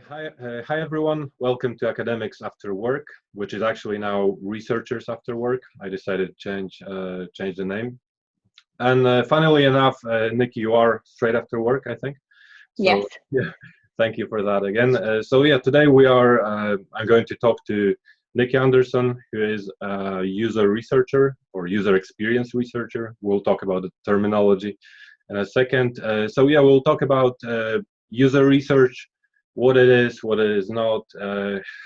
Hi everyone. Welcome to Academics After Work, which is actually now Researchers After Work. I decided to change the name. And funnily enough, Nikki, you are straight after work, I think. Yes. So yeah, thank you for that again. Today I'm going to talk to Nikki Anderson, who is a user researcher or user experience researcher. We'll talk about the terminology in a second. We'll talk about user research, what it is, what it is not,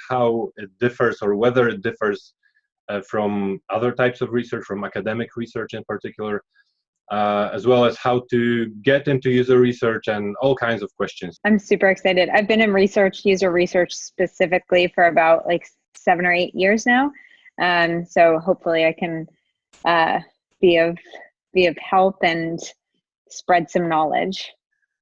how it differs or whether it differs from other types of research, from academic research in particular, as well as how to get into user research and all kinds of questions. I'm super excited. I've been in user research specifically for about like 7 or 8 years now. So hopefully I can be of help and spread some knowledge.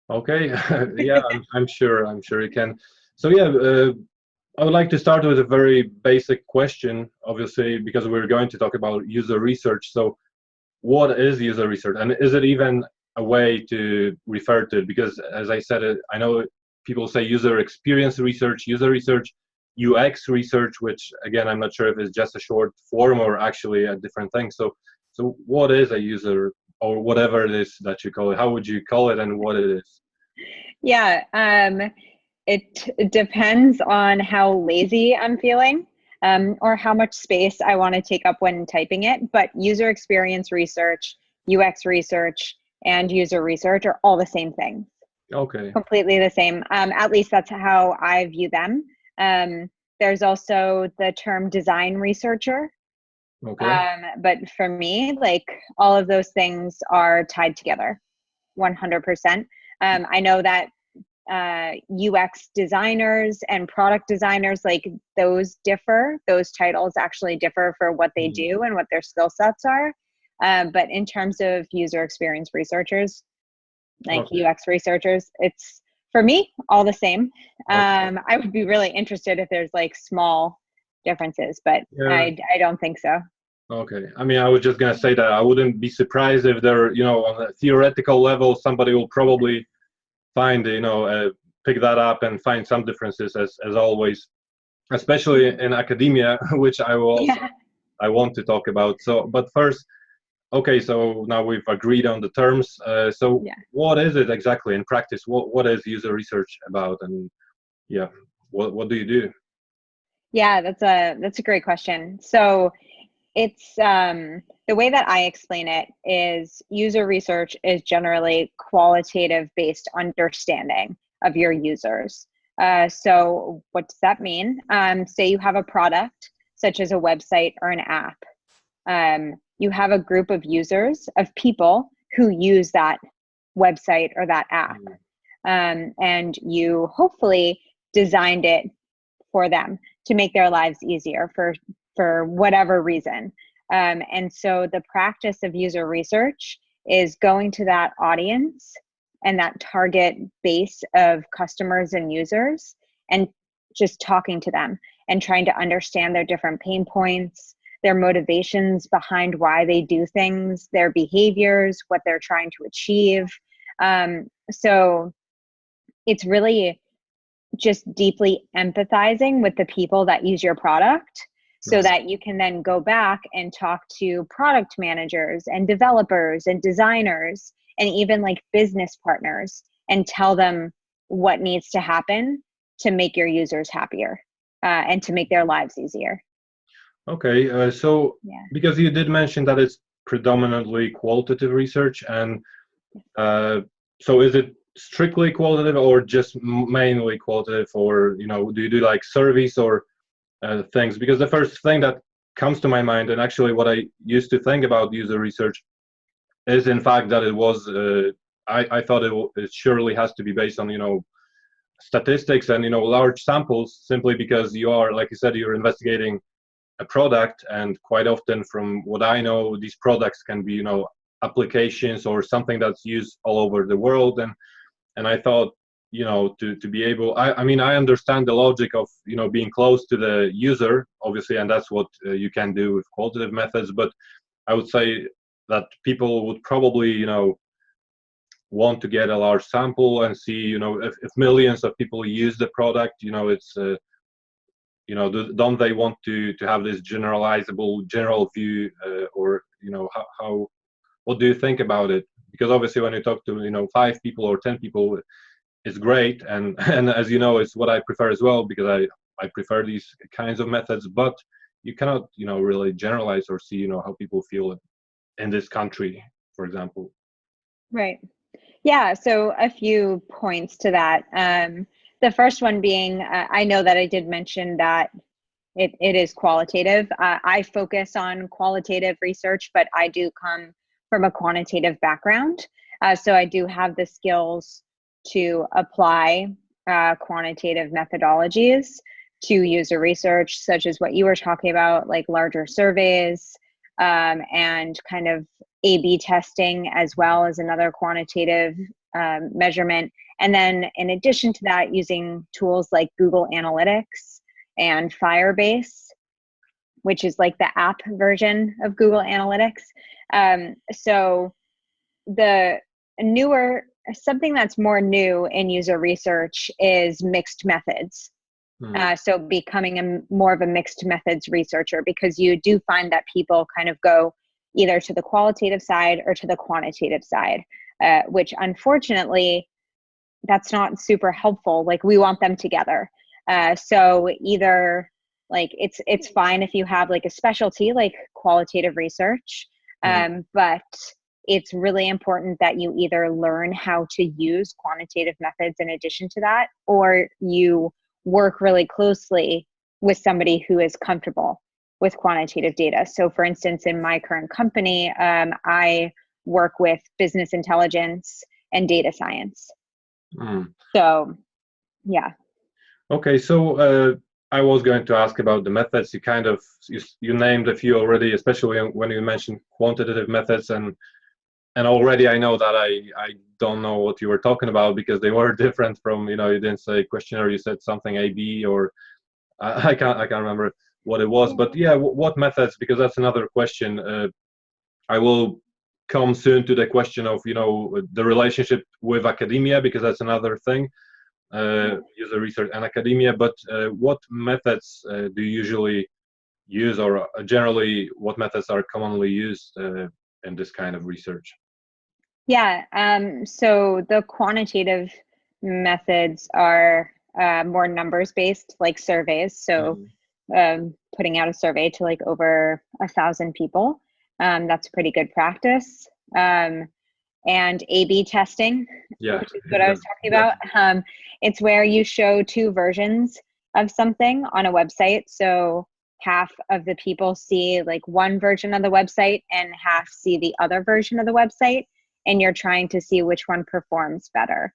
Okay, yeah, I'm sure you can. I would like to start with a very basic question, obviously, because we're going to talk about user research. So what is user research, and is it even a way to refer to it? Because as I said, I know people say user experience research, user research, UX research, which again, I'm not sure if it's just a short form or actually a different thing. So what is a user, or whatever it is that you call it? How would you call it, and what it is? Yeah, it depends on how lazy I'm feeling, or how much space I want to take up when typing it. But user experience research, UX research, and user research are all the same thing. Okay. Completely the same. At least that's how I view them. There's also the term design researcher. Okay. But for me, like all of those things are tied together 100%. I know that UX designers and product designers, like those titles actually differ for what they do and what their skill sets are. But in terms of user experience researchers, like Okay. UX researchers, it's for me all the same. Okay. I would be really interested if there's like small differences, but Yeah. I don't think so. Okay. I mean, I was just gonna say that I wouldn't be surprised if there, on a theoretical level, somebody will probably find, pick that up and find some differences as always, especially in academia, which Yeah. I want to talk about. So, but first, okay, so now we've agreed on the terms. Yeah. What is it exactly in practice? What is user research about? And yeah, what do you do? Yeah, that's a great question. So it's the way that I explain it is user research is generally qualitative based understanding of your users. So what does that mean? Say you have a product such as a website or an app. You have a group of users, of people who use that website or that app. And you hopefully designed it for them to make their lives easier for whatever reason. And so the practice of user research is going to that audience and that target base of customers and users and just talking to them and trying to understand their different pain points, their motivations behind why they do things, their behaviors, what they're trying to achieve. So it's really just deeply empathizing with the people that use your product so Right. that you can then go back and talk to product managers and developers and designers and even like business partners and tell them what needs to happen to make your users happier, and to make their lives easier. Okay, Yeah. because you did mention that it's predominantly qualitative research, and so is it strictly qualitative or just mainly qualitative, or do you do like surveys or things? Because the first thing that comes to my mind, and actually what I used to think about user research, is in fact that it was I thought it surely has to be based on statistics and large samples, simply because you are, like you said, you're investigating a product, and quite often from what I know, these products can be applications or something that's used all over the world. And I thought, to be able, I mean, I understand the logic of being close to the user, obviously, and that's what you can do with qualitative methods. But I would say that people would probably want to get a large sample and see, if millions of people use the product, it's don't they want to have this general view, or how what do you think about it? Because obviously when you talk to 5 people or 10 people, it's great, and and as you know, it's what I prefer as well, because I prefer these kinds of methods, but you cannot really generalize or see how people feel in this country, for example. Right. Yeah, so a few points to that. The first one being, I know that I did mention that it is qualitative. I focus on qualitative research, but I do come from a quantitative background. So I do have the skills to apply quantitative methodologies to user research, such as what you were talking about, like larger surveys, and kind of A/B testing, as well as another quantitative measurement. And then in addition to that, using tools like Google Analytics and Firebase, which is like the app version of Google Analytics. So the something that's more new in user research is mixed methods. So becoming more of a mixed methods researcher, because you do find that people kind of go either to the qualitative side or to the quantitative side, which unfortunately, that's not super helpful. Like, we want them together. So either like it's fine if you have like a specialty like qualitative research, but it's really important that you either learn how to use quantitative methods in addition to that, or you work really closely with somebody who is comfortable with quantitative data. So for instance, in my current company, I work with business intelligence and data science. So yeah. Okay, so I was going to ask about the methods. You named a few already, especially when you mentioned quantitative methods, and already I know that I don't know what you were talking about, because they were different from, you didn't say questionnaire, you said something AB, or I can't remember what it was. But yeah, what methods? Because that's another question. I will come soon to the question of the relationship with academia, because that's another thing. User research and academia, but what methods do you usually use, or generally what methods are commonly used in this kind of research? Yeah, so the quantitative methods are more numbers based, like surveys. So putting out a survey to like over 1,000 people, that's pretty good practice. And A/B testing, which is what I was talking about. It's where you show two versions of something on a website. So half of the people see like one version of the website and half see the other version of the website, and you're trying to see which one performs better.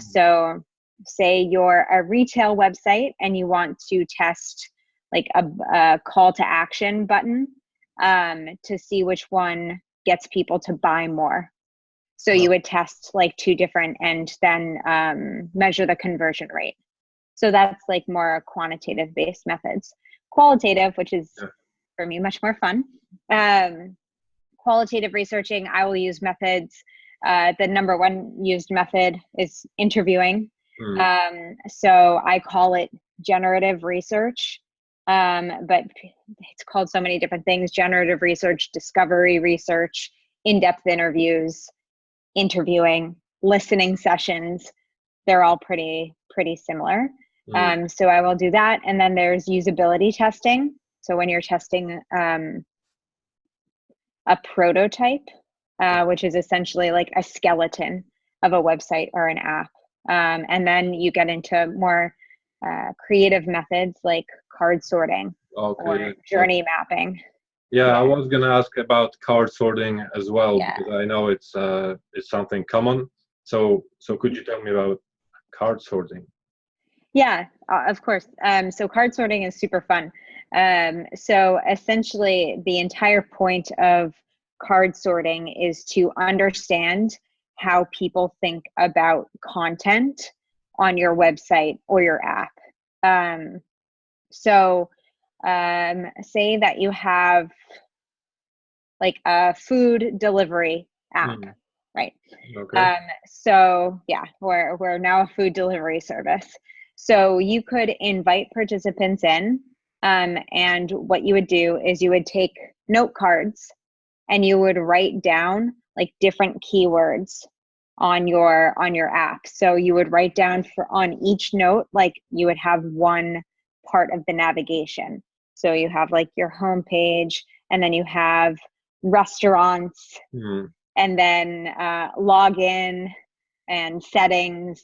So say you're a retail website and you want to test like a call to action button to see which one gets people to buy more. So you would test like two different and then measure the conversion rate. So that's like more quantitative based methods. Qualitative, which is for me much more fun. Qualitative researching, I will use methods. The number one used method is interviewing. So I call it generative research, but it's called so many different things: generative research, discovery research, in-depth interviews, interviewing, listening sessions. They're all pretty similar. So I will do that. And then there's usability testing. So when you're testing a prototype, which is essentially like a skeleton of a website or an app. And then you get into more creative methods like card sorting or journey mapping. Yeah, I was gonna ask about card sorting as well, because I know it's something common. So could you tell me about card sorting? Yeah, of course. So card sorting is super fun. So essentially, the entire point of card sorting is to understand how people think about content on your website or your app. So say that you have like a food delivery app. right? Okay. So yeah, we're now a food delivery service. So you could invite participants in, and what you would do is you would take note cards and you would write down like different keywords on your app. So you would write down for on each note, like you would have one part of the navigation. So you have like your homepage, and then you have restaurants, Hmm. and then login and settings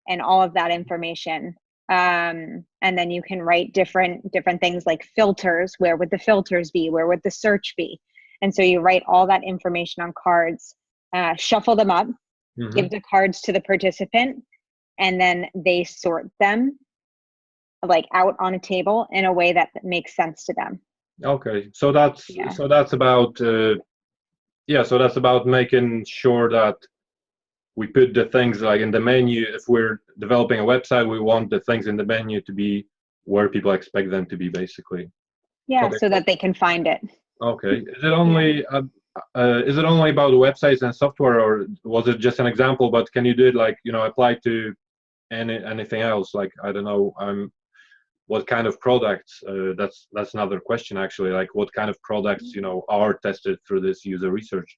and all of that information. And then you can write different things like filters. Where would the filters be? Where would the search be? And so you write all that information on cards, shuffle them up, Hmm. give the cards to the participant, and then they sort them like out on a table in a way that makes sense to them. Okay. So that's about yeah. So that's about making sure that we put the things like in the menu. If we're developing a website, we want the things in the menu to be where people expect them to be, basically. Yeah, Okay. so that they can find it. Okay. Yeah. Is it only about websites and software, or was it just an example? But can you do it like, apply to anything else? Like, I don't know, what kind of products? That's another question actually. Like, what kind of products, are tested through this user research?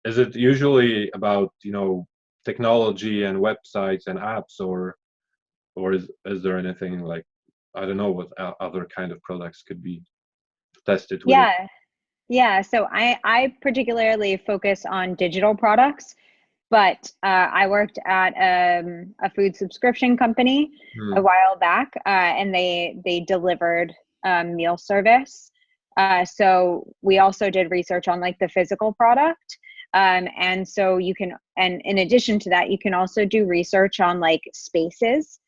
Is it usually about, technology and websites and apps, or is there anything like, I don't know what other kind of products could be tested with it? Yeah. Yeah. So I particularly focus on digital products, but I worked at a food subscription company a Hmm. while back, and they delivered meal service. So we also did research on like the physical product. And so you can, and in addition to that, you can also do research on like spaces.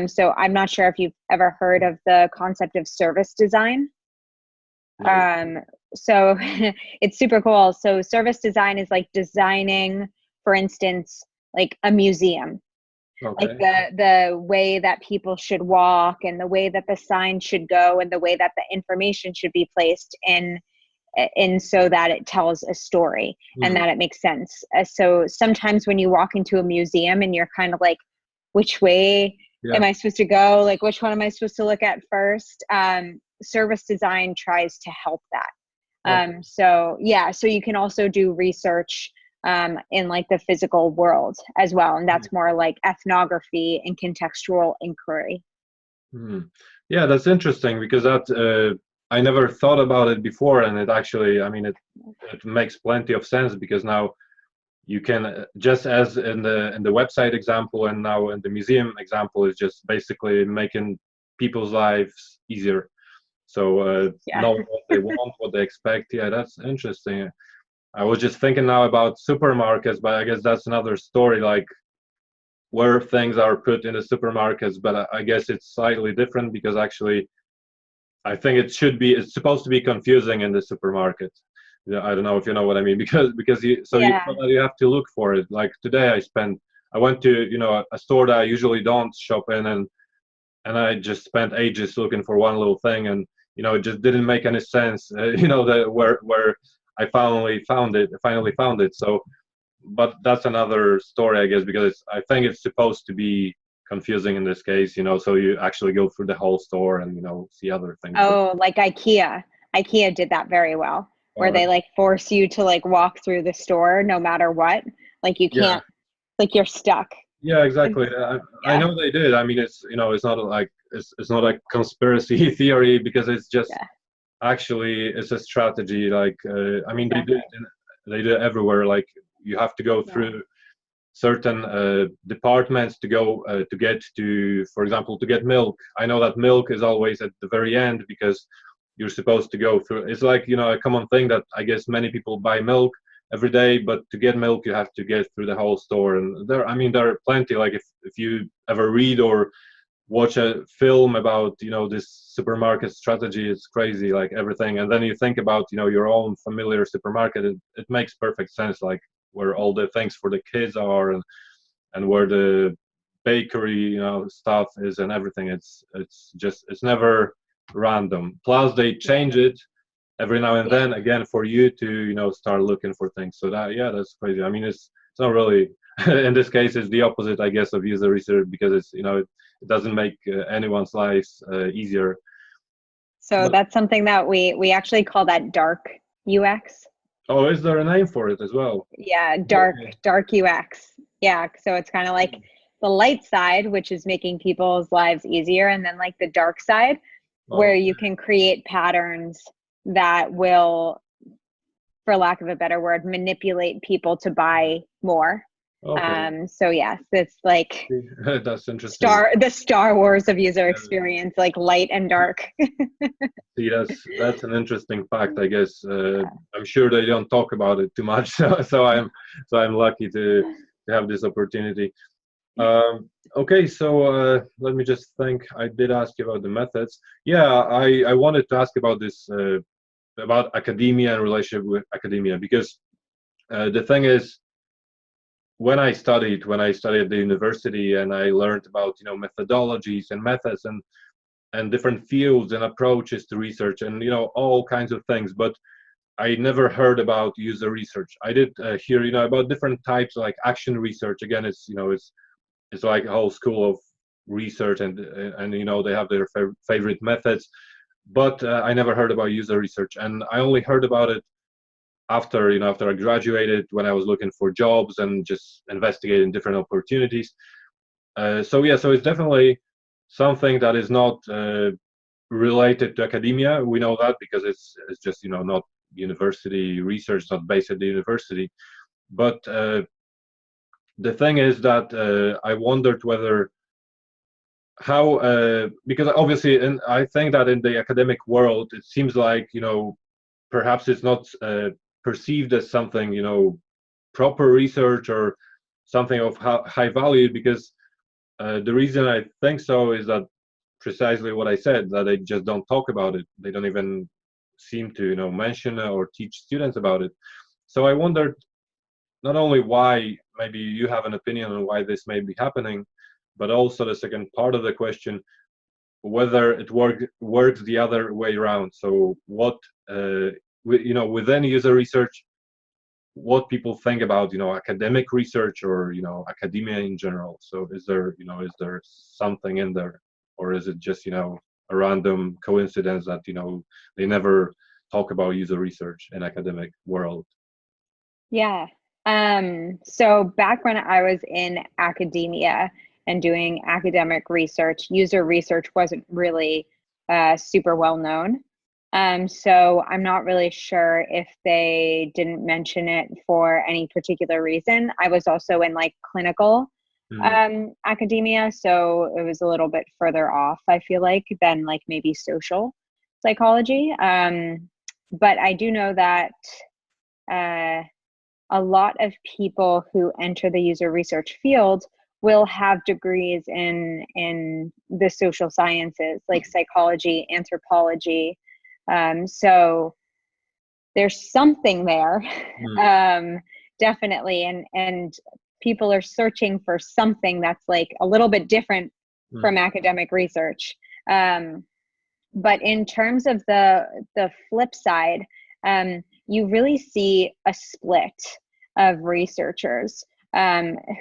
So I'm not sure if you've ever heard of the concept of service design. No. Um, so it's super cool. So service design is like designing, for instance, like a museum, like Okay. the way that people should walk and the way that the sign should go and the way that the information should be placed in so that it tells a story and Hmm. that it makes sense. So sometimes when you walk into a museum and you're kind of like, which way am Yeah. I supposed to go? Like, which one am I supposed to look at first? Service design tries to help that. Okay. So yeah, so you can also do research in like the physical world as well. And that's more like ethnography and contextual inquiry. Hmm. Yeah, that's interesting because I never thought about it before, and it actually, I mean, it makes plenty of sense because now you can just as in the website example and now in the museum example is just basically making people's lives easier. So Yeah. knowing what they want, what they expect. Yeah, that's interesting. I was just thinking now about supermarkets, but I guess that's another story. Like where things are put in the supermarkets, but I guess it's slightly different because actually I think it's supposed to be confusing in the supermarket. Yeah, I don't know if you know what I mean because Yeah. you have to look for it. Like today I went to a store that I usually don't shop in, and I just spent ages looking for one little thing, and it just didn't make any sense. That where I finally found it. So but that's another story, I guess, because I think it's supposed to be confusing in this case, so you actually go through the whole store and see other things. But Oh, like IKEA. IKEA did that very well, where uh, they like force you to like walk through the store no matter what. Like you yeah, can't, like you're stuck. yeah, exactly. It's, I yeah, know they did. I mean, it's not like it's not a conspiracy theory because it's just yeah, actually it's a strategy. Like I mean, exactly. they do it everywhere. Like you have to go Yeah. through certain departments to get to, for example, to get milk. I know that milk is always at the very end because you're supposed to go through. It's like a common thing that I guess many people buy milk every day, but to get milk you have to get through the whole store. And there are plenty. Like if you ever read or watch a film about this supermarket strategy, it's crazy, like everything. And then you think about your own familiar supermarket, it makes perfect sense, like where all the things for the kids are, and where the bakery stuff is and everything. It's never random, plus they Yeah. change it every now and Yeah. then again for you to start looking for things. So that, yeah, that's crazy. I mean, it's it's not really in this case it's the opposite, I guess, of user research, because it's, it doesn't make anyone's lives easier. So But, that's something that we actually call that dark UX. oh, is there a name for it as well? Yeah, Okay. dark UX. Yeah, so it's kind of like the light side, which is making people's lives easier, and then like the dark side, where Oh, you can create patterns that will, for lack of a better word, manipulate people to buy more. okay. So yes, it's like That's interesting. the Star Wars of user Yeah. experience, like light and dark. See, that's an interesting fact, I guess. I'm sure they don't talk about it too much, so I'm lucky to have this opportunity. Okay, so let me just think. I did ask you about the methods. Yeah, I wanted to ask about this, about academia and relationship with academia, because the thing is, when I studied at the university and I learned about methodologies and methods and different fields and approaches to research and all kinds of things, but I never heard about user research. I did hear about different types like action research. Again, it's like a whole school of research, and they have their favorite methods, but I never heard about user research, and I only heard about it after I graduated, when I was looking for jobs and just investigating different opportunities. So yeah, so it's definitely something that is not related to academia. We know that because it's just not university research, not based at the university. But the thing is that I wondered whether how because obviously, and I think that in the academic world, it seems like perhaps it's not perceived as something proper research or something of high value, because the reason I think so is that precisely what I said, that they just don't talk about it. They don't even seem to mention or teach students about it. So I wondered not only why, maybe you have an opinion on why this may be happening, but also the second part of the question, whether it works the other way around. So what within user research, what people think about academic research or academia in general. So is there something in there, or is it just a random coincidence that they never talk about user research in academic world? Yeah. So back when I was in academia and doing academic research, user research wasn't really super well known. So I'm not really sure if they didn't mention it for any particular reason. I was also in like clinical Mm, academia, so it was a little bit further off, I feel like, than like maybe social psychology. But I do know that uh, a lot of people who enter the user research field will have degrees in the social sciences like psychology, anthropology. So there's something there, mm, um, definitely, and people are searching for something that's like a little bit different mm, from academic research. Um, but in terms of the flip side, you really see a split of researchers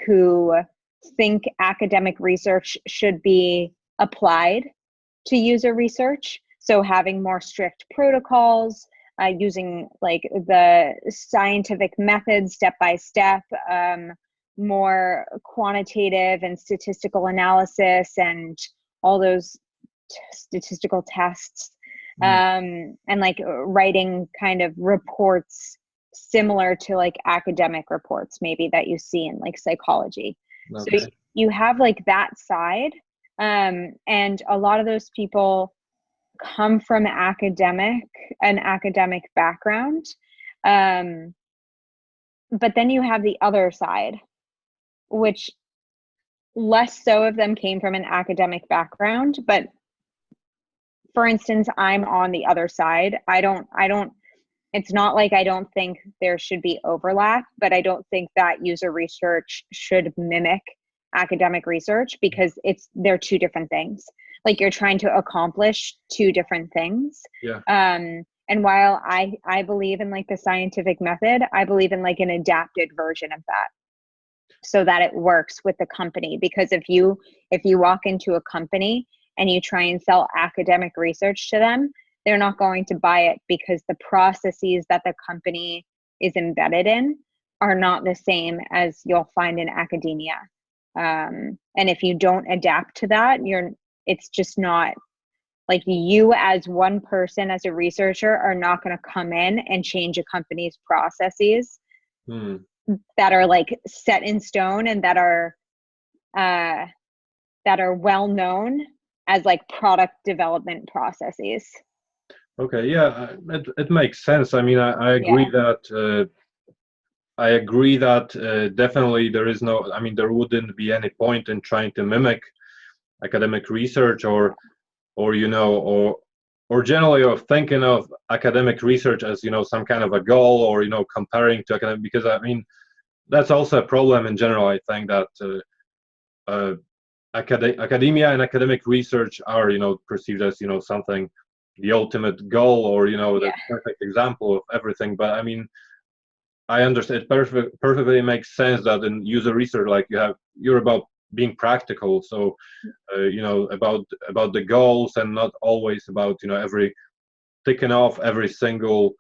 who think academic research should be applied to user research. So having more strict protocols, using like the scientific methods step by step, more quantitative and statistical analysis, and all those statistical tests, mm. and like writing kind of reports similar to like academic reports maybe that you see in like psychology. So Okay. you have like that side, and a lot of those people come from an academic background, um, but then you have the other side, which less so of them came from an academic background, but for instance, I'm on the other side. I don't, it's not like I don't think there should be overlap, but I don't think that user research should mimic academic research, because they're two different things. Like you're trying to accomplish two different things. Yeah. And while I believe in like the scientific method, I believe in like an adapted version of that. so that it works with the company. Because if you walk into a company and you try and sell academic research to them, they're not going to buy it, because the processes that the company is embedded in are not the same as you'll find in academia. And if you don't adapt to that, it's just not, like, you as one person, as a researcher, are not going to come in and change a company's processes that are like set in stone and that are well known as like product development processes. Okay, yeah, it makes sense. I mean, I agree that definitely there is no, I mean, there wouldn't be any point in trying to mimic academic research or generally of thinking of academic research as, some kind of a goal, or, comparing to academic, because I mean, that's also a problem in general. I think that academia and academic research are, perceived as, something, the ultimate goal, or, the perfect example of everything. But I mean, I understand it perfectly makes sense that in user research, like, you're about being practical. So, about the goals, and not always about, ticking off every single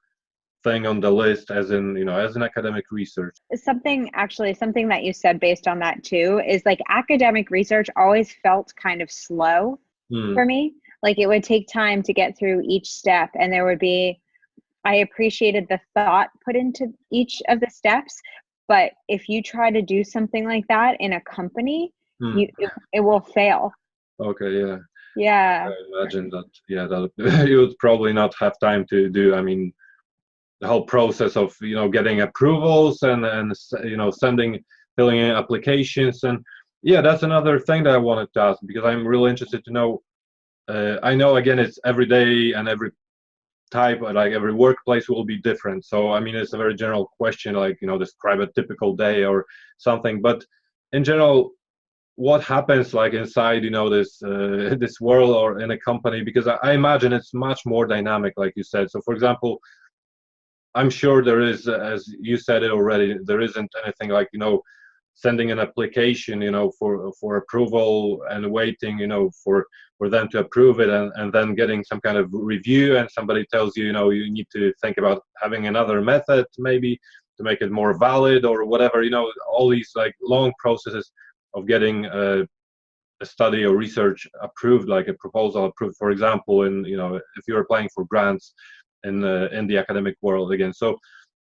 thing on the list, as in, as an academic research. Something that you said based on that too is, like, academic research always felt kind of slow for me. Like, it would take time to get through each step, and I appreciated the thought put into each of the steps. But if you try to do something like that in a company, it will fail. Okay, yeah. I imagine that, that you would probably not have time to do, I mean, the whole process of, getting approvals and filling in applications. And that's another thing that I wanted to ask, because I'm really interested to know. I know, again, it's every day and every type, like every workplace will be different. So I mean, it's a very general question, like, describe a typical day or something. But in general, what happens, like, inside, this this world or in a company? Because I imagine it's much more dynamic, like you said. So for example, I'm sure there is, as you said it already, there isn't anything like, sending an application, for approval and waiting, for them to approve it, and then getting some kind of review, and somebody tells you, you need to think about having another method maybe to make it more valid or whatever, all these, like, long processes of getting a study or research approved, like a proposal approved, for example, in, if you're applying for grants in the academic world again. So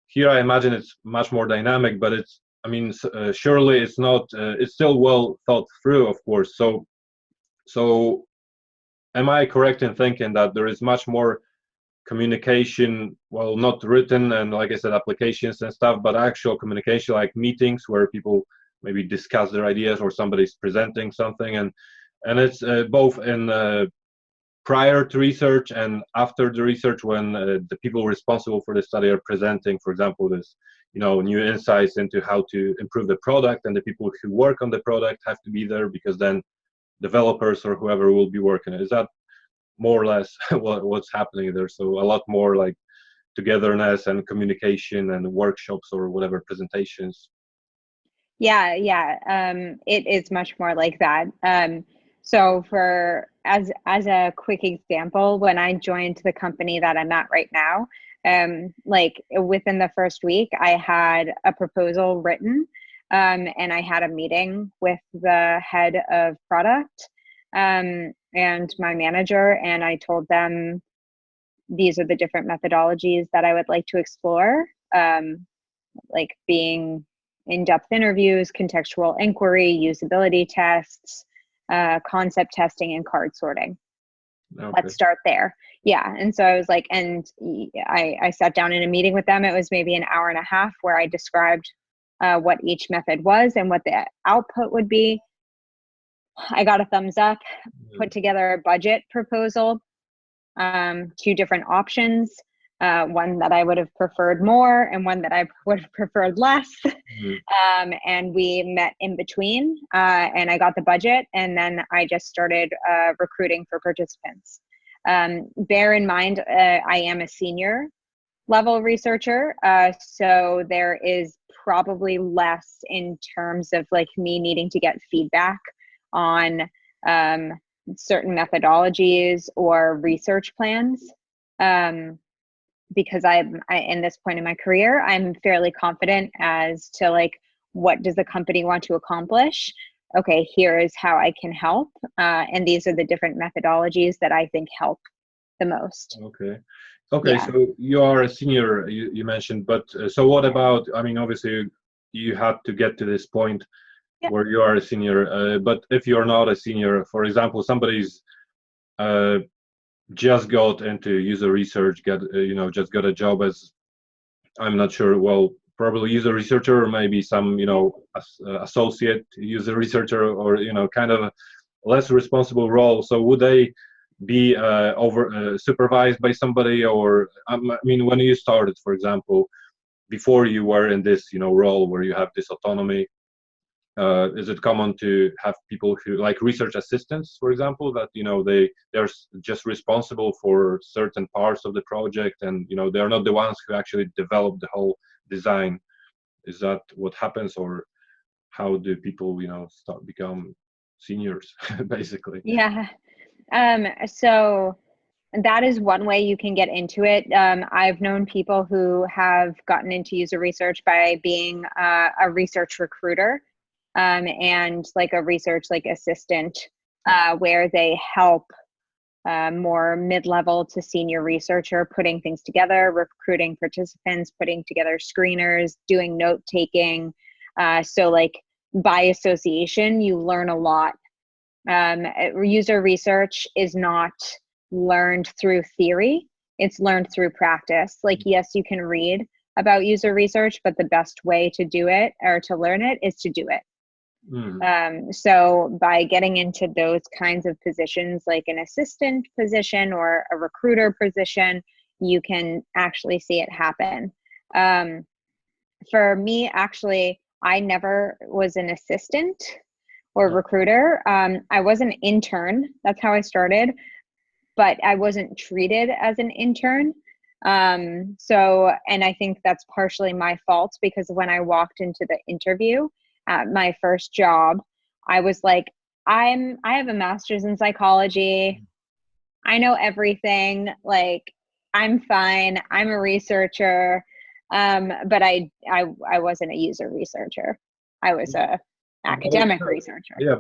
here I imagine it's much more dynamic, but it's, I mean, surely it's not, it's still well thought through, of course. So am I correct in thinking that there is much more communication, well, not written and, like I said, applications and stuff, but actual communication, like meetings where people maybe discuss their ideas, or somebody's presenting something, and it's both in prior to research and after the research, when the people responsible for the study are presenting, for example, this, new insights into how to improve the product, and the people who work on the product have to be there, because then developers or whoever will be working. Is that more or less what's happening there? So a lot more like togetherness and communication and workshops or whatever, presentations. Yeah. It is much more like that. So as a quick example, when I joined the company that I'm at right now, like, within the first week, I had a proposal written, and I had a meeting with the head of product, and my manager, and I told them these are the different methodologies that I would like to explore, like being in-depth interviews, contextual inquiry, usability tests, concept testing, and card sorting. Okay. Let's start there. Yeah. And so I was like, and I sat down in a meeting with them. It was maybe an hour and a half, where I described what each method was and what the output would be. I got a thumbs up, put together a budget proposal, 2 different options. One that I would have preferred more, and one that I would have preferred less. And we met in between, and I got the budget, and then I just started recruiting for participants. Bear in mind, I am a senior level researcher, so there is probably less in terms of like me needing to get feedback on certain methodologies or research plans. Because I in this point in my career, I'm fairly confident as to like, what does the company want to accomplish? Okay, here is how I can help. And these are the different methodologies that I think help the most. Okay, Yeah. so you are a senior, you mentioned, but so what about, I mean, obviously you had to get to this point Yeah. where you are a senior, but if you're not a senior, for example, somebody's just got into user research, just got a job as, I'm not sure, well, probably user researcher, or maybe some, associate user researcher, or, kind of a less responsible role. So would they be supervised by somebody, or I mean, when you started, for example, before you were in this, role where you have this autonomy, is it common to have people who, like research assistants, for example, that they're just responsible for certain parts of the project, and they're not the ones who actually develop the whole design? Is that what happens, or how do people start become seniors basically? Yeah. So that is one way you can get into it. I've known people who have gotten into user research by being a research recruiter, and like a research like assistant, where they help more mid-level to senior researcher putting things together, recruiting participants, putting together screeners, doing note taking. So like by association, you learn a lot. User research is not learned through theory, it's learned through practice. Like, yes, you can read about user research, but the best way to do it or to learn it is to do it. So by getting into those kinds of positions, like an assistant position or a recruiter position, you can actually see it happen. For me, actually, I never was an assistant or recruiter. I was an intern. That's how I started, but I wasn't treated as an intern. And I think that's partially my fault, because when I walked into the interview at my first job, I was like, I have a master's in psychology. I know everything. Like, I'm fine. I'm a researcher. But I wasn't a user resager. I was a academic researcher. Yeah,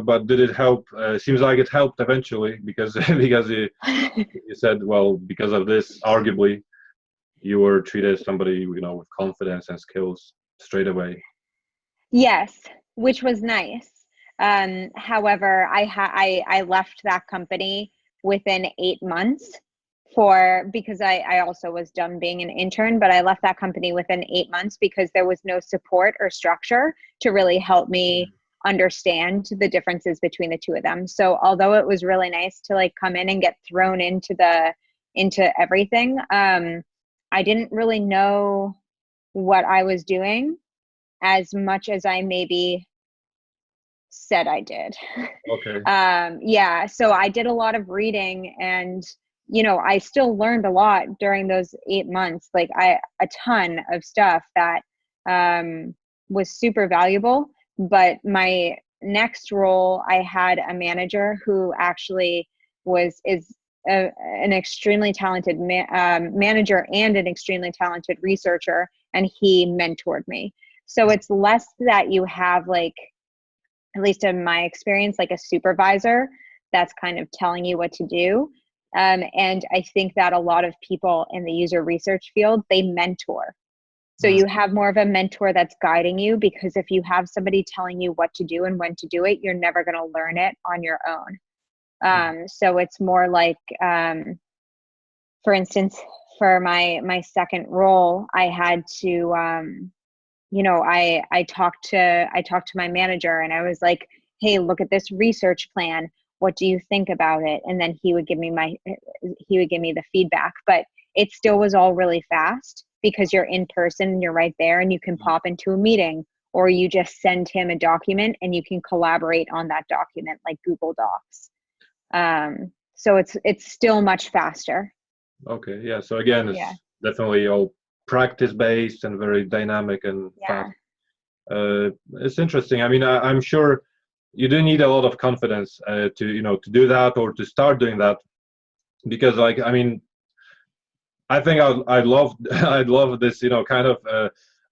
but did it help? Seems like it helped eventually, because because you said, well, because of this, arguably, you were treated as somebody with confidence and skills straight away. Yes, which was nice. However, I left that company within 8 months because I also was done being an intern, but I left that company within 8 months because there was no support or structure to really help me understand the differences between the two of them. So although it was really nice to like come in and get thrown into everything, I didn't really know what I was doing as much as I maybe said I did. Okay. Yeah, so I did a lot of reading, and I still learned a lot during those 8 months, like a ton of stuff that was super valuable. But my next role, I had a manager who actually is an extremely talented manager and an extremely talented researcher, and he mentored me. So it's less that you have, like, at least in my experience, like a supervisor that's kind of telling you what to do. And I think that a lot of people in the user research field, they mentor. So you have more of a mentor that's guiding you, because if you have somebody telling you what to do and when to do it, you're never going to learn it on your own. So it's more like, for instance, for my second role, I had to, I talked to my manager, and I was like, hey, look at this research plan. What do you think about it? And then he would give me the feedback, but it still was all really fast because you're in person and you're right there, and you can pop into a meeting, or you just send him a document and you can collaborate on that document like Google Docs. So it's still much faster. Okay, yeah. So again, it's Yeah. definitely all practice-based and very dynamic and Yeah. fast. It's interesting. I mean, I'm sure you do need a lot of confidence to do that or to start doing that, because like I mean, I think I'd love I'd love this kind of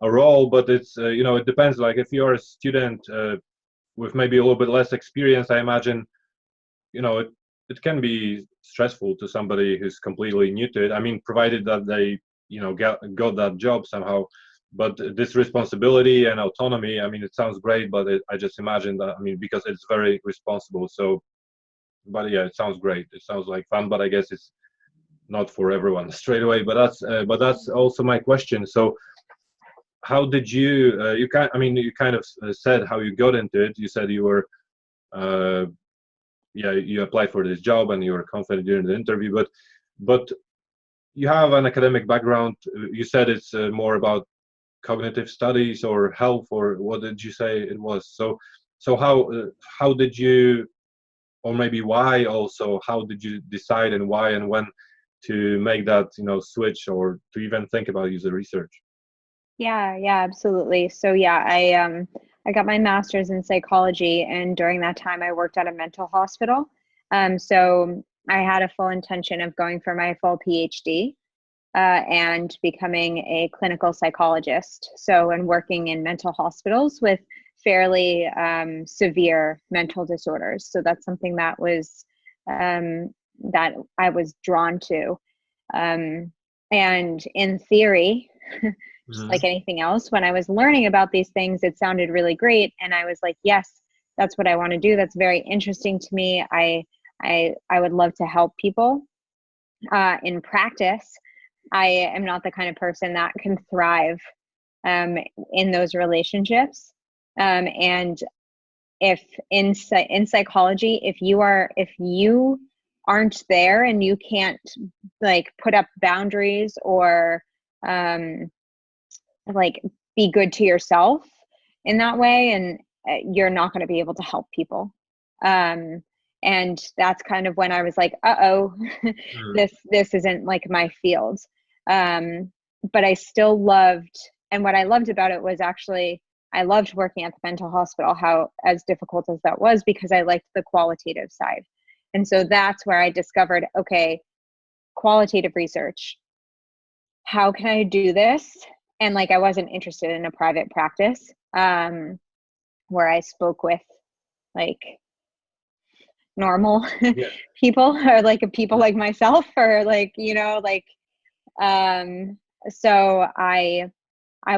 a role, but it's it depends. Like if you're a student with maybe a little bit less experience, I imagine it can be stressful to somebody who's completely new to it. I mean, provided that they got that job somehow. But this responsibility and autonomy, I mean, it sounds great, but I just imagine that, I mean, because it's very responsible. So, but yeah, it sounds great. It sounds like fun, but I guess it's not for everyone straight away. But that's also my question. So, how did you kind of said how you got into it. You said you were uh, you applied for this job and you were confident during the interview, but you have an academic background. You said it's more about cognitive studies or health, or what did you say it was? So how did you, or maybe why also, how did you decide and why and when to make that switch, or to even think about user research? Yeah, yeah, absolutely. So yeah, I got my master's in psychology, and during that time I worked at a mental hospital. So I had a full intention of going for my full PhD and becoming a clinical psychologist. So, and working in mental hospitals with fairly severe mental disorders. So that's something that I was drawn to. And in theory, just Mhm. like anything else, when I was learning about these things, it sounded really great, and I was like, yes, that's what I want to do. That's very interesting to me. I would love to help people. In practice, I am not the kind of person that can thrive um, in those relationships. And if in psychology, if you aren't there and you can't like put up boundaries or um, like be good to yourself in that way, and you're not going to be able to help people. Um, and that's kind of when I was like, uh-oh, Mm. this isn't like my field. But I still loved, and what I loved about it was actually I loved working at the mental hospital, how as difficult as that was, because I liked the qualitative side. And so that's where I discovered, okay, qualitative research, how can I do this? And like I wasn't interested in a private practice where I spoke with like normal Yeah. people, or like people like myself, or like like um so I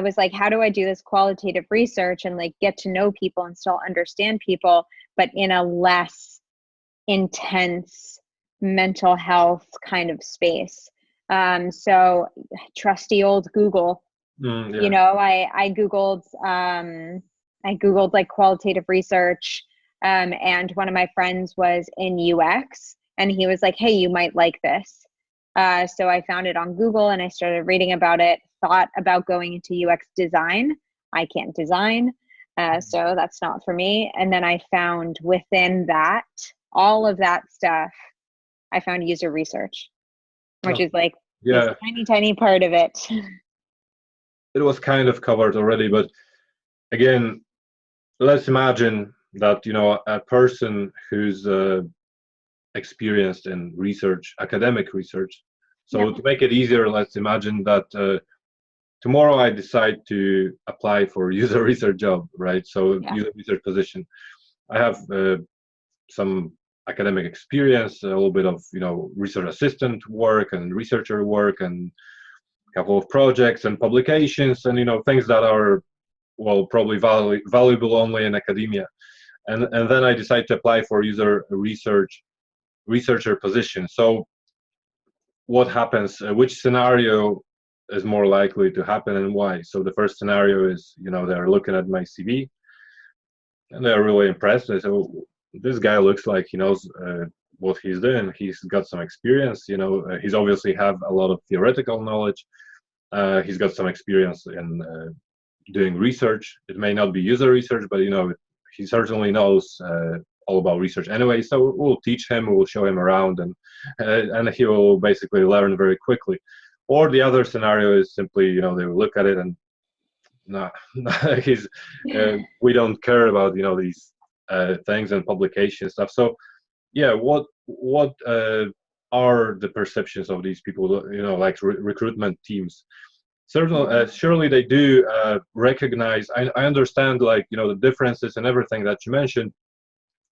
was like, how do I do this qualitative research and like get to know people and still understand people, but in a less intense mental health kind of space? So trusty old Google, Yeah. I googled like qualitative research, and one of my friends was in UX, and he was like, hey, you might like this. So I found it on Google and I started reading about it, thought about going into UX design. I can't design, so that's not for me. And then I found within that, all of that stuff, I found user research, which Oh, is like this yeah. tiny, tiny part of it. It was kind of covered already, but again, let's imagine that a person who's experienced in research, academic research. Yeah. So to make it easier, let's imagine that tomorrow I decide to apply for user research job, right? So Yeah. user research position. I have some academic experience, a little bit of research assistant work and researcher work, and a couple of projects and publications, and things that are well probably valuable only in academia. And then I decide to apply for user researcher position. So what happens? Which scenario is more likely to happen and why? So the first scenario is, they're looking at my CV and they're really impressed. They say, "Oh, this guy looks like he knows what he's doing. He's got some experience. He's obviously have a lot of theoretical knowledge. He's got some experience in doing research. It may not be user research, but he certainly knows all about research anyway. So we'll teach him, we'll show him around, and he will basically learn very quickly." Or the other scenario is simply, they will look at it and no, he's we don't care about these things and publication stuff. So yeah, what are the perceptions of these people, like recruitment teams? Certainly, surely they do recognize. I understand, like, the differences and everything that you mentioned,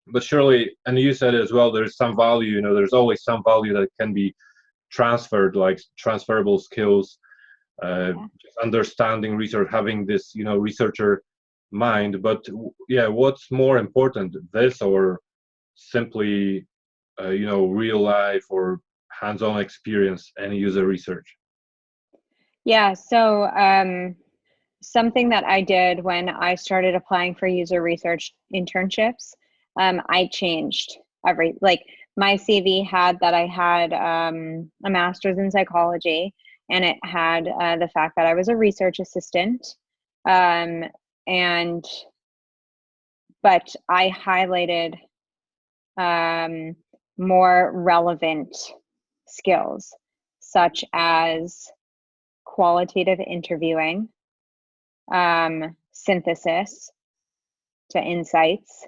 but surely, and you said as well, there's some value. There's always some value that can be transferred, like transferable skills, just understanding research, having this, researcher mind. But yeah, what's more important, this or simply, real life or hands-on experience and user research? Yeah, so something that I did when I started applying for user research internships, I changed like my CV had that I had a master's in psychology, and it had the fact that I was a research assistant, um, and but I highlighted more relevant skills such as qualitative interviewing, synthesis to insights,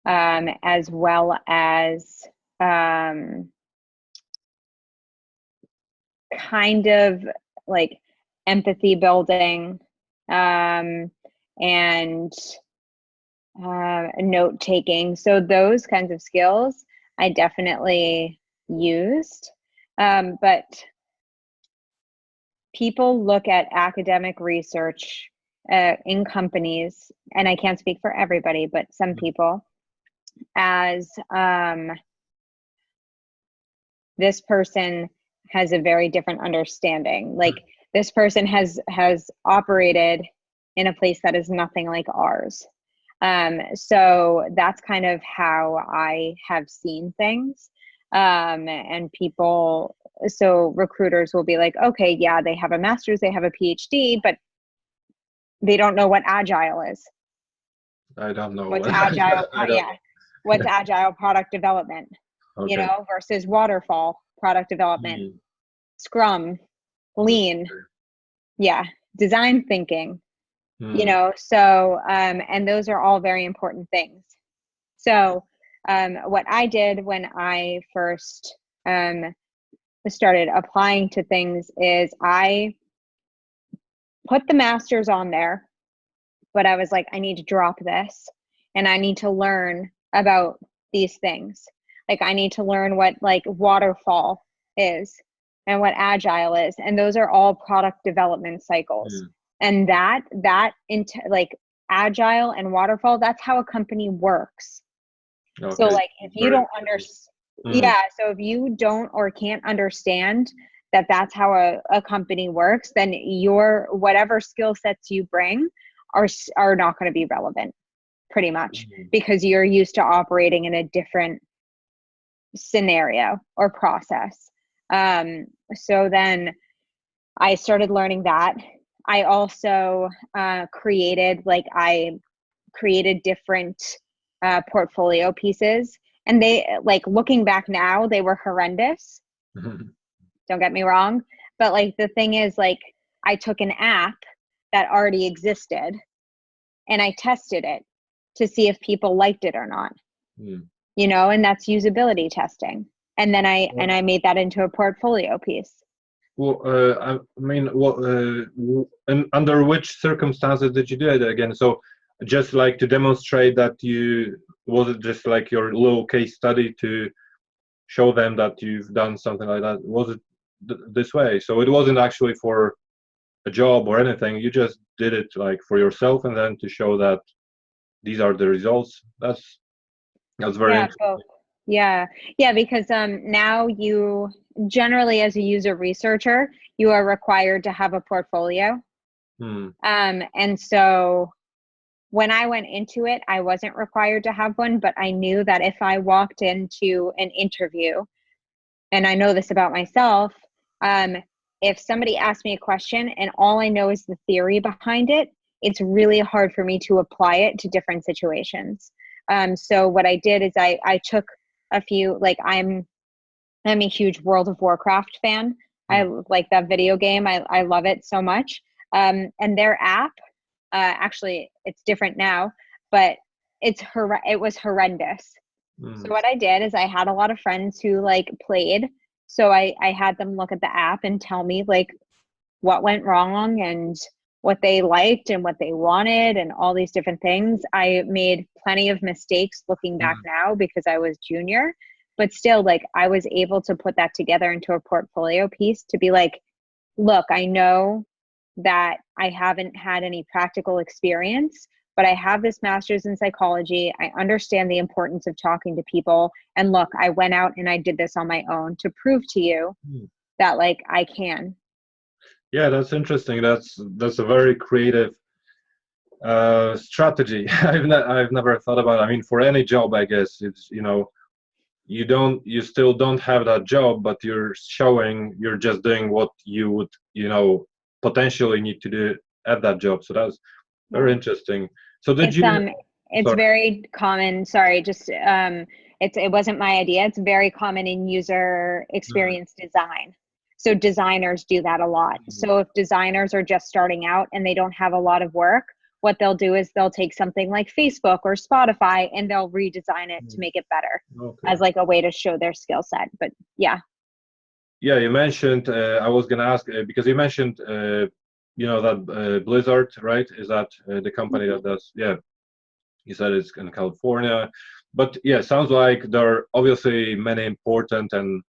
as well as kind of like empathy building, and note taking. So those kinds of skills I definitely used, but people look at academic research in companies, and I can't speak for everybody, but some people, as this person has a very different understanding. Like this person has operated in a place that is nothing like ours. So that's kind of how I have seen things. And people, so recruiters will be like, okay, yeah, they have a master's, they have a PhD, but they don't know what agile is. I don't know. What's agile? Yeah. What's Yeah. agile product development, Okay. versus waterfall product development, Scrum, Lean, yeah, design thinking, so, and those are all very important things. So what I did when I first started applying to things is I put the master's on there, but I was like, I need to drop this and I need to learn about these things. Like I need to learn what like waterfall is and what agile is. And those are all product development cycles. And that into like agile and waterfall, that's how a company works. Okay. So like if you don't understand, so if you don't or can't understand that that's how a company works, then your whatever skill sets you bring are not going to be relevant, pretty much, because you're used to operating in a different scenario or process. So then I started learning that. I also created different portfolio pieces, and they, like, looking back now, they were horrendous. Don't get me wrong, but like the thing is, like, I took an app that already existed and I tested it to see if people liked it or not. And that's usability testing. And then I made that into a portfolio piece. Well, I mean, and under which circumstances did you do it again? So just like to demonstrate that was it just like your little case study to show them that you've done something like that? Was it this way? So it wasn't actually for a job or anything. You just did it like for yourself, and then to show that these are the results. That's very interesting. Yeah, because now you generally, as a user researcher, you are required to have a portfolio. And so when I went into it, I wasn't required to have one, but I knew that if I walked into an interview, and I know this about myself, if somebody asked me a question and all I know is the theory behind it, it's really hard for me to apply it to different situations. So what I did is I took a few, like I'm a huge World of Warcraft fan. I like that video game. I love it so much. And their app, actually, it's different now, but it was horrendous. So what I did is I had a lot of friends who like played. So I had them look at the app and tell me like what went wrong and what they liked and what they wanted and all these different things. I made plenty of mistakes looking back now because I was junior, but still like I was able to put that together into a portfolio piece to be like, look, I know that I haven't had any practical experience, but I have this master's in psychology. I understand the importance of talking to people. And look, I went out and I did this on my own to prove to you that like I can. Yeah, that's interesting. That's a very creative strategy. I've never thought about it. I mean, for any job, I guess it's, you still don't have that job, but you're showing you're just doing what you would, potentially need to do at that job. So that's very interesting. So did It's sorry. very common. Sorry, just it wasn't my idea. It's very common in user experience design. So designers do that a lot. So if designers are just starting out and they don't have a lot of work, what they'll do is they'll take something like Facebook or Spotify and they'll redesign it to make it better as like a way to show their skill set. But yeah. Yeah, you mentioned, I was going to ask, because you mentioned, that Blizzard, right? Is that the company that does, yeah, you said it's in California. But yeah, sounds like there are obviously many important and,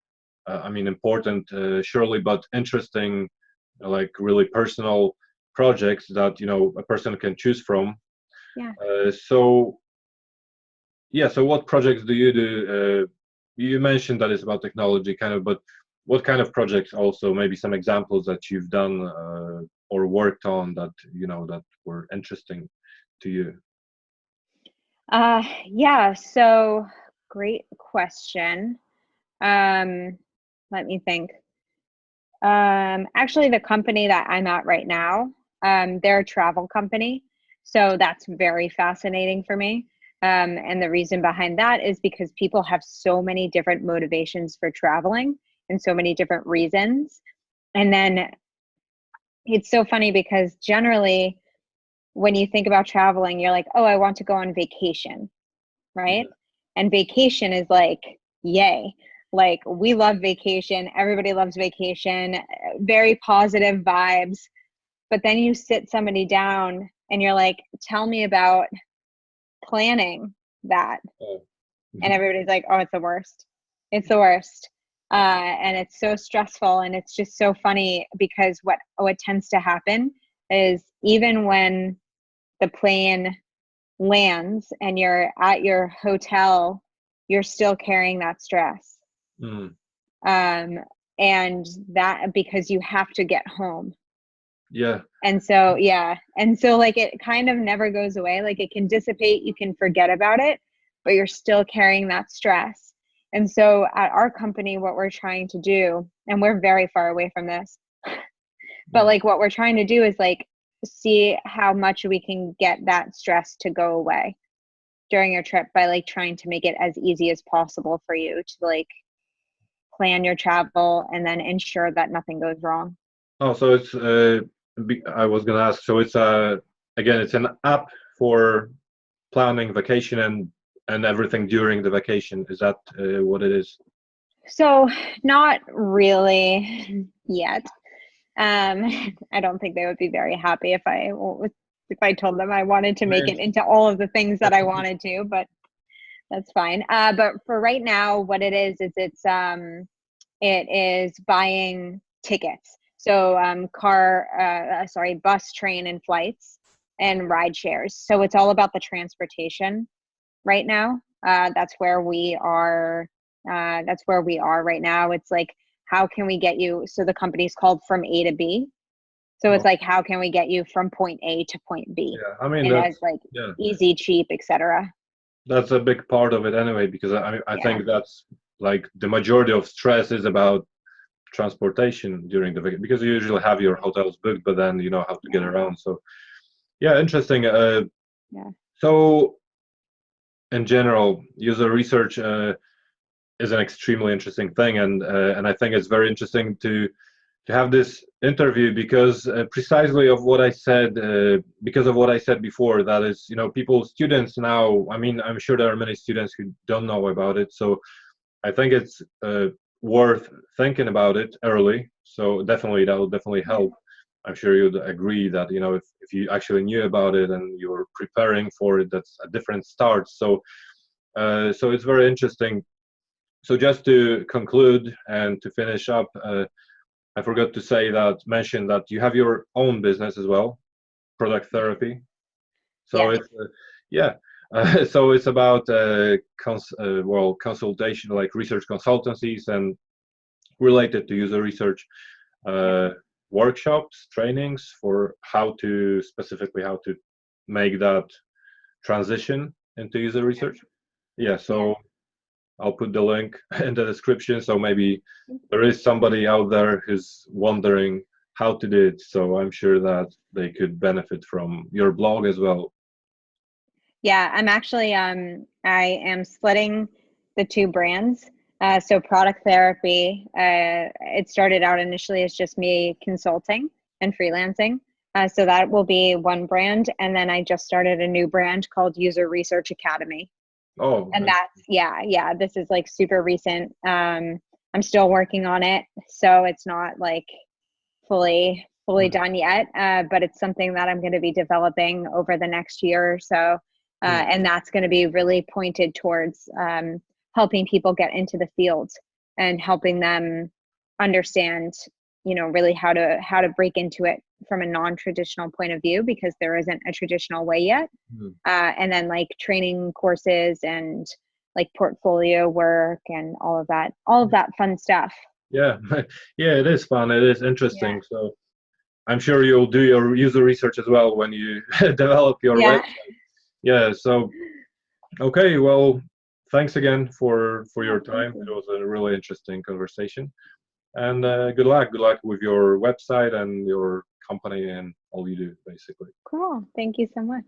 important, surely, but interesting, like really personal projects that, a person can choose from. Yeah. So what projects do you do? You mentioned that it's about technology, kind of, but what kind of projects also, maybe some examples that you've done or worked on that, that were interesting to you? Yeah, so great question. Let me think. Actually, the company that I'm at right now, they're a travel company. So that's very fascinating for me. And the reason behind that is because people have so many different motivations for traveling and so many different reasons. And then it's so funny because generally, when you think about traveling, you're like, oh, I want to go on vacation, right? And vacation is like, yay. Like we love vacation. Everybody loves vacation. Very positive vibes. But then you sit somebody down and you're like, tell me about planning that. And everybody's like, oh, it's the worst. It's the worst. And it's so stressful. And it's just so funny because what tends to happen is even when the plane lands and you're at your hotel, you're still carrying that stress. And that because you have to get home. Yeah. And so, yeah. And so like it kind of never goes away. Like it can dissipate, you can forget about it, but you're still carrying that stress. And so at our company, what we're trying to do, and we're very far away from this, but like what we're trying to do is like see how much we can get that stress to go away during your trip by like trying to make it as easy as possible for you to like plan your travel and then ensure that nothing goes wrong. Oh, so it's I was gonna ask. So it's again, it's an app for planning vacation and everything during the vacation. Is that what it is? So not really yet. I don't think they would be very happy if I told them I wanted to make it into all of the things that I wanted to, but that's fine. But for right now, what it is it is buying tickets. So bus, train, and flights and ride shares. So it's all about the transportation right now. That's where we are. That's where we are right now. It's like, how can we get you? So the company's called From A to B. So it's like, how can we get you from point A to point B? Yeah, I mean, and as like easy, cheap, etc. That's a big part of it anyway, because I think that's like the majority of stress is about transportation during the vacation, because you usually have your hotels booked, but then you know how to get around. So yeah, interesting. So in general, user research is an extremely interesting thing, and I think it's very interesting to have this interview because precisely of what I said, because of what I said before. That is, students now. I mean, I'm sure there are many students who don't know about it. So I think it's worth thinking about it early. So definitely, that will definitely help. I'm sure you'd agree that if you actually knew about it and you were preparing for it, that's a different start. So so it's very interesting. So just to conclude and to finish up, I forgot to mention that you have your own business as well, product therapy. So Yes. it's yeah. So it's about consultation, like research consultancies and related to user research, uh, workshops, trainings for specifically how to make that transition into user research. Yeah, so I'll put the link in the description. So maybe there is somebody out there who's wondering how to do it. So I'm sure that they could benefit from your blog as well. Yeah, I'm actually I am splitting the two brands. So product therapy, it started out initially as just me consulting and freelancing. So that will be one brand, and then I just started a new brand called User Research Academy. Oh, And that's yeah, this is like super recent. I'm still working on it, so it's not like fully done yet, but it's something that I'm going to be developing over the next year or so. And that's going to be really pointed towards helping people get into the field and helping them understand, really how to break into it from a non-traditional point of view, because there isn't a traditional way yet. And then like training courses and like portfolio work and all of that fun stuff. yeah, yeah, it is fun. It is interesting. Yeah. So I'm sure you'll do your user research as well when you develop your Yeah. website. Yeah. So okay, well, thanks again for Yeah, your time. It was a really interesting conversation, and good luck. Good luck with your website and your company and all you do, basically. Cool. Thank you so much.